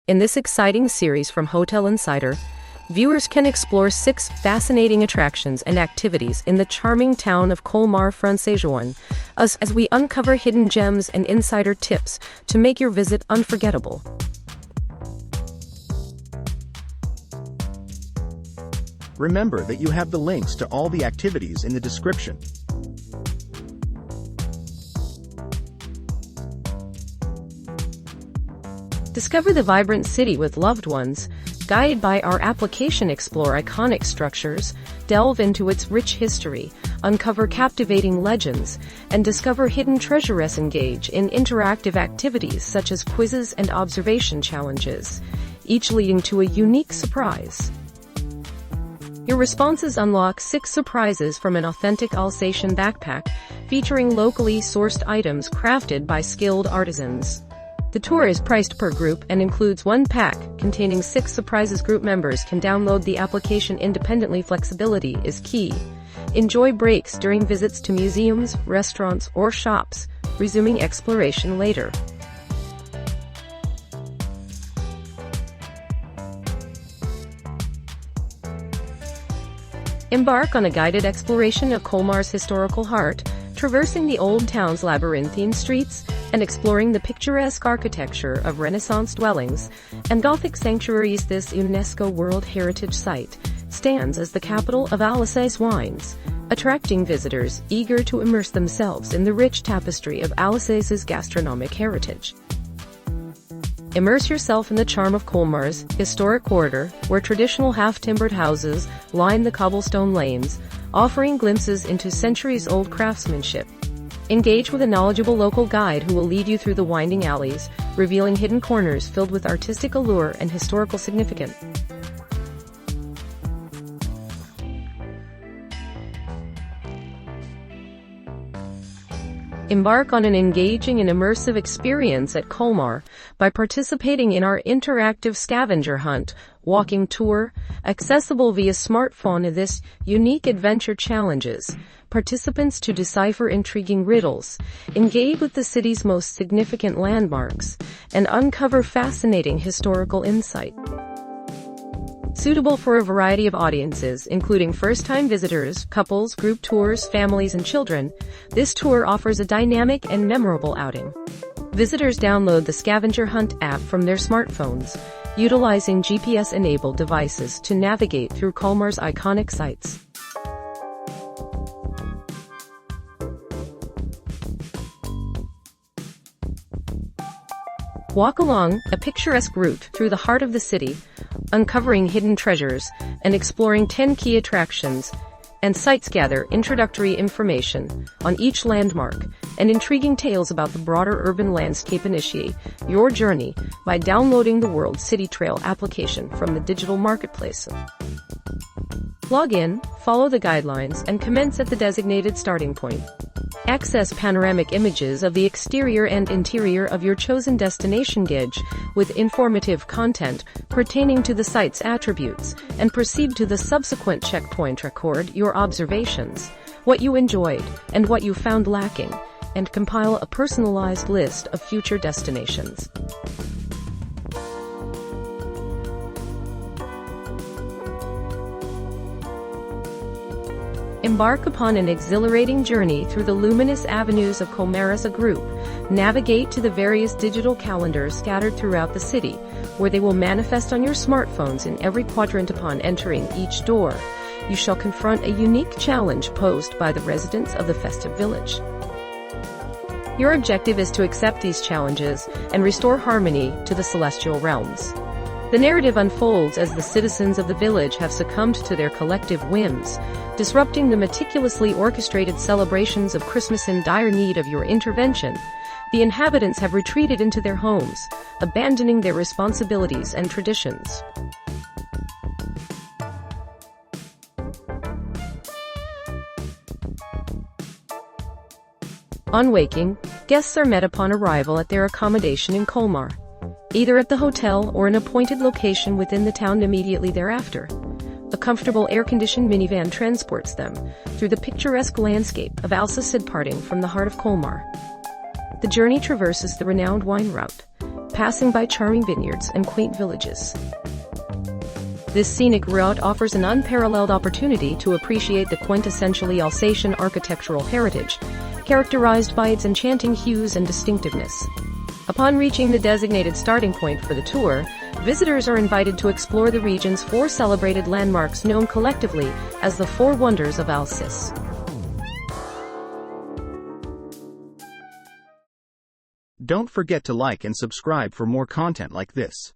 In this exciting series from Hotel Insider, viewers can explore 6 fascinating attractions and activities in the charming town of Colmar, France, as we uncover hidden gems and insider tips to make your visit unforgettable. Remember that you have the links to all the activities in the description. Discover the vibrant city with loved ones, guided by our application. Explore iconic structures, delve into its rich history, uncover captivating legends, and discover hidden treasures. Engage in interactive activities such as quizzes and observation challenges, each leading to a unique surprise. Your responses unlock 6 surprises from an authentic Alsatian backpack, featuring locally sourced items crafted by skilled artisans. The tour is priced per group and includes one pack containing 6 surprises. Group members can download the application independently. Flexibility is key. Enjoy breaks during visits to museums, restaurants, or shops, resuming exploration later. Embark on a guided exploration of Colmar's historical heart, traversing the old town's labyrinthine streets and exploring the picturesque architecture of Renaissance dwellings and Gothic sanctuaries. This UNESCO World Heritage site stands as the capital of Alsace wines, attracting visitors eager to immerse themselves in the rich tapestry of Alsace's gastronomic heritage. Immerse yourself in the charm of Colmar's historic corridor, where traditional half-timbered houses line the cobblestone lanes, offering glimpses into centuries-old craftsmanship. Engage with a knowledgeable local guide who will lead you through the winding alleys, revealing hidden corners filled with artistic allure and historical significance. Embark on an engaging and immersive experience at Colmar by participating in our interactive scavenger hunt walking tour, accessible via smartphone. This unique adventure challenges participants to decipher intriguing riddles, engage with the city's most significant landmarks, and uncover fascinating historical insight. Suitable for a variety of audiences, including first-time visitors, couples, group tours, families, and children, this tour offers a dynamic and memorable outing. Visitors download the Scavenger Hunt app from their smartphones, utilizing GPS-enabled devices to navigate through Colmar's iconic sites. Walk along a picturesque route through the heart of the city, uncovering hidden treasures and exploring 10 key attractions and sites. Gather introductory information on each landmark and intriguing tales about the broader urban landscape. Initiate your journey by downloading the World City Trail application from the digital marketplace. Log in, follow the guidelines, and commence at the designated starting point. Access panoramic images of the exterior and interior of your chosen destination. Engage with informative content pertaining to the site's attributes and proceed to the subsequent checkpoint. Record your observations, what you enjoyed, and what you found lacking, and compile a personalized list of future destinations. Embark upon an exhilarating journey through the luminous avenues of Colmar as a group. Navigate to the various digital calendars scattered throughout the city, where they will manifest on your smartphones in every quadrant. Upon entering each door, you shall confront a unique challenge posed by the residents of the festive village. Your objective is to accept these challenges and restore harmony to the celestial realms. The narrative unfolds as the citizens of the village have succumbed to their collective whims, disrupting the meticulously orchestrated celebrations of Christmas. In dire need of your intervention, the inhabitants have retreated into their homes, abandoning their responsibilities and traditions. On waking, guests are met upon arrival at their accommodation in Colmar, either at the hotel or an appointed location within the town. Immediately thereafter, a comfortable air-conditioned minivan transports them through the picturesque landscape of Alsace. Departing from the heart of Colmar, the journey traverses the renowned wine route, passing by charming vineyards and quaint villages. This scenic route offers an unparalleled opportunity to appreciate the quintessentially Alsatian architectural heritage, characterized by its enchanting hues and distinctiveness. Upon reaching the designated starting point for the tour, visitors are invited to explore the region's 4 celebrated landmarks known collectively as the 4 Wonders of Alsace. Don't forget to like and subscribe for more content like this.